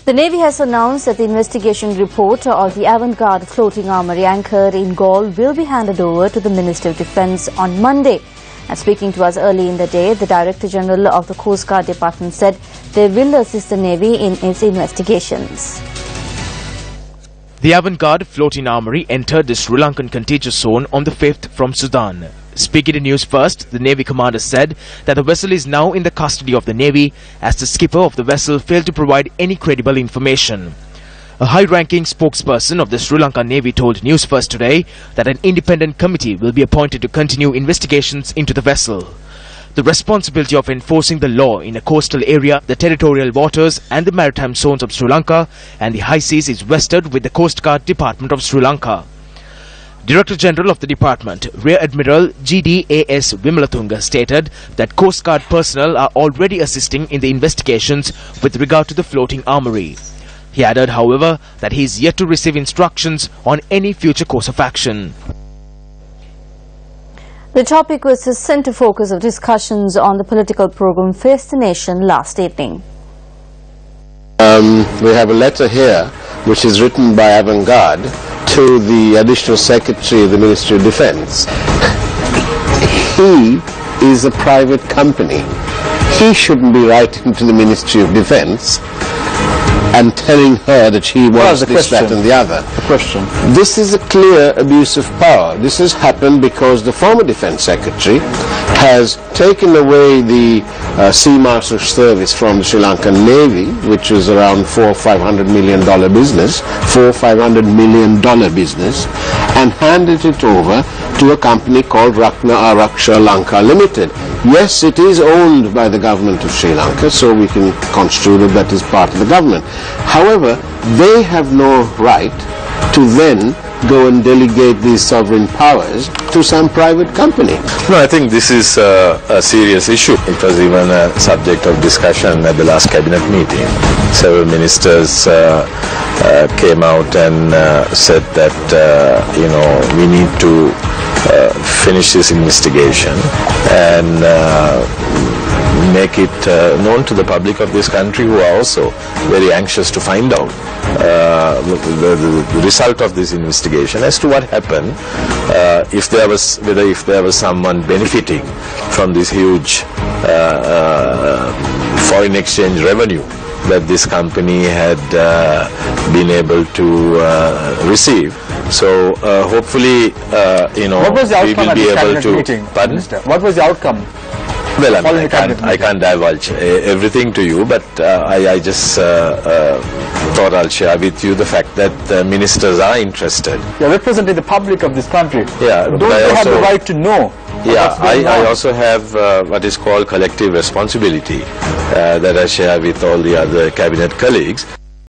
The Navy has announced that the investigation report of the Avant Garde floating armoury anchored in Galle will be handed over to the Ministry of Defence on Monday. And speaking to us early in the day, the Director General of the Coast Guard Department said they will assist the Navy in its investigations. The Avant Garde floating armoury entered the Sri Lankan contiguous zone on the 5th from Sudan. Speaking to Newsfirst, the Navy commander said that the vessel is now in the custody of the Navy as the skipper of the vessel failed to provide any credible information. A high-ranking spokesperson of the Sri Lankan Navy told Newsfirst today that an independent committee will be appointed to continue investigations into the vessel. The responsibility of enforcing the law in a coastal area, the territorial waters and the maritime zones of Sri Lanka and the high seas is vested with the Coast Guard Department of Sri Lanka. Director General of the Department, Rear Admiral GDAS Vimalathunga stated that Coast Guard personnel are already assisting in the investigations with regard to the floating armoury. He added, however, that he is yet to receive instructions on any future course of action. The topic was the centre focus of discussions on the political programme Face the Nation last evening. We have a letter here which is written by Avant Garde to the Additional Secretary of the Ministry of Defence. He is a private company. He shouldn't be writing to the Ministry of Defence and telling her that she wants this, that and the other. This is a clear abuse of power. This has happened because the former Defence Secretary has taken away the Sea Marshal Service from the Sri Lankan Navy, which is around $400–500 million business, $400–500 million business, and handed it over to a company called Ratna Araksha Lanka Limited. Yes, it is owned by the government of Sri Lanka, so we can construe that that is part of the government. However, they have no right to then go and delegate these sovereign powers to some private company. No, I think this is a serious issue. It was even a subject of discussion at the last cabinet meeting. Several ministers came out and said that we need to finish this investigation and make it known to the public of this country, who are also very anxious to find out the result of this investigation as to what happened, if there was someone benefiting from this huge foreign exchange revenue that this company had been able to receive. So hopefully, what was the outcome we will be able to. Meeting, pardon? Minister? What was the outcome? Well, I can't divulge everything to you, but I just thought I'll share with you the fact that ministers are interested. You're representing the public of this country. Yeah, don't they have the right to know? Yeah, I also have what is called collective responsibility that I share with all the other cabinet colleagues.